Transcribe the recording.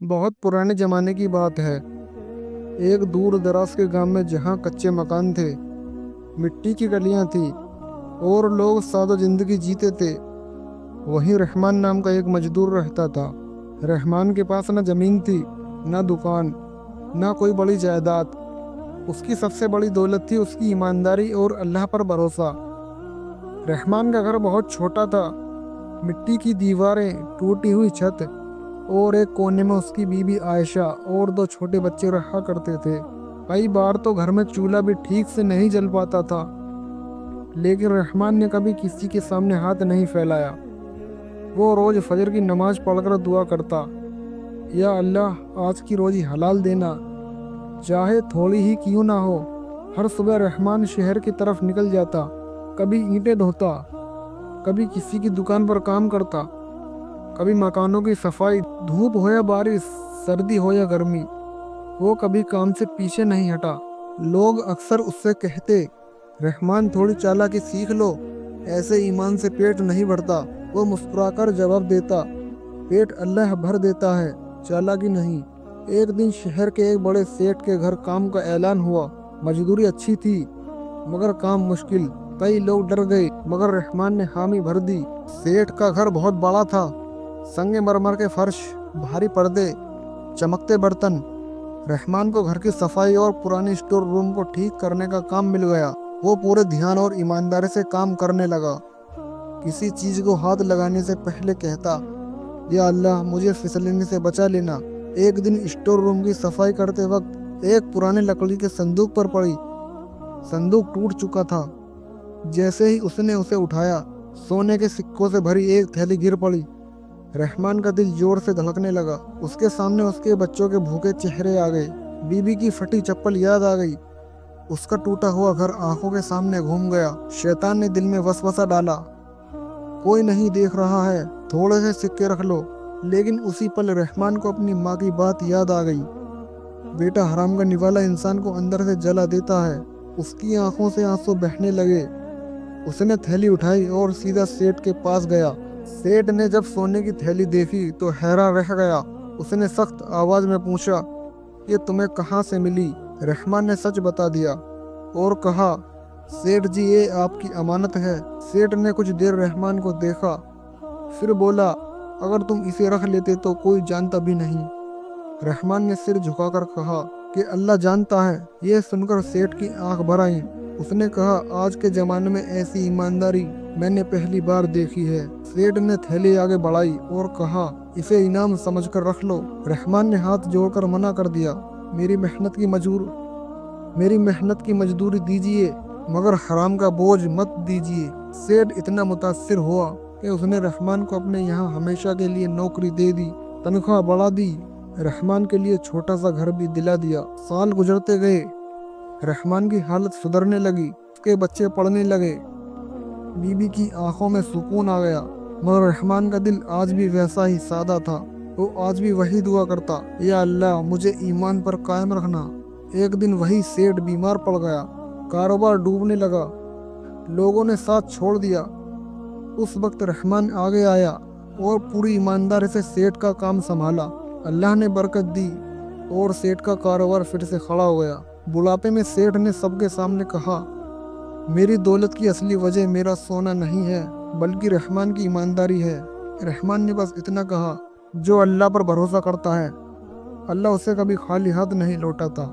बहुत पुराने जमाने की बात है। एक दूर दराज के गांव में जहाँ कच्चे मकान थे, मिट्टी की गलियां थी और लोग सादा जिंदगी जीते थे, वहीं रहमान नाम का एक मजदूर रहता था। रहमान के पास न जमीन थी, न दुकान, न कोई बड़ी जायदाद। उसकी सबसे बड़ी दौलत थी उसकी ईमानदारी और अल्लाह पर भरोसा। रहमान का घर बहुत छोटा था, मिट्टी की दीवारें, टूटी हुई छत और एक कोने में उसकी बीवी आयशा और दो छोटे बच्चे रहा करते थे। कई बार तो घर में चूल्हा भी ठीक से नहीं जल पाता था, लेकिन रहमान ने कभी किसी के सामने हाथ नहीं फैलाया। वो रोज फजर की नमाज पढ़कर दुआ करता, या अल्लाह आज की रोजी हलाल देना, चाहे थोड़ी ही क्यों ना हो। हर सुबह रहमान शहर की तरफ निकल जाता, कभी ईंटें ढोता, कभी किसी की दुकान पर काम करता, कभी मकानों की सफाई। धूप हो या बारिश, सर्दी हो या गर्मी, वो कभी काम से पीछे नहीं हटा। लोग अक्सर उससे कहते, रहमान थोड़ी चालाकी सीख लो, ऐसे ईमान से पेट नहीं भरता। वो मुस्कुराकर जवाब देता, पेट अल्लाह भर देता है, चालाकी नहीं। एक दिन शहर के एक बड़े सेठ के घर काम का ऐलान हुआ। मजदूरी अच्छी थी मगर काम मुश्किल। कई लोग डर गए मगर रहमान ने हामी भर दी। सेठ का घर बहुत बड़ा था, संगे मरमर के फर्श, भारी पर्दे, चमकते बर्तन। रहमान को घर की सफाई और पुराने स्टोर रूम को ठीक करने का काम मिल गया। वो पूरे ध्यान और ईमानदारी से काम करने लगा। किसी चीज को हाथ लगाने से पहले कहता, या अल्लाह मुझे फिसलने से बचा लेना। एक दिन स्टोर रूम की सफाई करते वक्त एक पुराने लकड़ी के संदूक पर पड़ी। संदूक टूट चुका था। जैसे ही उसने उसे उठाया, सोने के सिक्कों से भरी एक थैली गिर पड़ी। रहमान का दिल जोर से धड़कने लगा। उसके सामने उसके बच्चों के भूखे चेहरे आ गए, बीबी की फटी चप्पल याद आ गई। उसका टूटा हुआ घर आंखों के सामने घूम गया। शैतान ने दिल में वसवसा डाला, कोई नहीं देख रहा है, थोड़े से सिक्के रख लो। लेकिन उसी पल रहमान को अपनी माँ की बात याद आ गई। बेटा हराम का निवाला इंसान को अंदर से जला देता है। उसकी आंखों से आंसू बहने लगे। उसने थैली उठाई और सीधा सेठ के पास गया। सेठ ने जब सोने की थैली देखी तो हैरान रह गया। उसने सख्त आवाज में पूछा, ये तुम्हें कहाँ से मिली? रहमान ने सच बता दिया और कहा, सेठ जी ये आपकी अमानत है। सेठ ने कुछ देर रहमान को देखा, फिर बोला, अगर तुम इसे रख लेते तो कोई जानता भी नहीं। रहमान ने सिर झुकाकर कहा कि अल्लाह जानता है। यह सुनकर सेठ की आंख भर आई। उसने कहा, आज के जमाने में ऐसी ईमानदारी मैंने पहली बार देखी है। सेठ ने थैली आगे बढ़ाई और कहा, इसे इनाम समझकर रख लो। रहमान ने हाथ जोड़कर मना कर दिया, मेरी मेहनत की मजदूरी दीजिए, मगर हराम का बोझ मत दीजिए। सेठ इतना मुतासिर हुआ कि उसने रहमान को अपने यहाँ हमेशा के लिए नौकरी दे दी, तनख्वाह बढ़ा दी, रहमान के लिए छोटा सा घर भी दिला दिया। साल गुजरते गए, रहमान की हालत सुधरने लगी, उसके बच्चे पढ़ने लगे, बीबी की आंखों में सुकून आ गया। मगर रहमान का दिल आज भी वैसा ही सादा था। वो आज भी वही दुआ करता, या अल्लाह मुझे ईमान पर कायम रखना। एक दिन वही सेठ बीमार पड़ गया, कारोबार डूबने लगा, लोगों ने साथ छोड़ दिया। उस वक्त रहमान आगे आया और पूरी ईमानदारी से सेठ का काम संभाला। अल्लाह ने बरकत दी और सेठ का कारोबार फिर से खड़ा हो गया। बुढ़ापे में सेठ ने सबके सामने कहा, मेरी दौलत की असली वजह मेरा सोना नहीं है, बल्कि रहमान की ईमानदारी है। रहमान ने बस इतना कहा, जो अल्लाह पर भरोसा करता है, अल्लाह उसे कभी खाली हाथ नहीं लौटाता।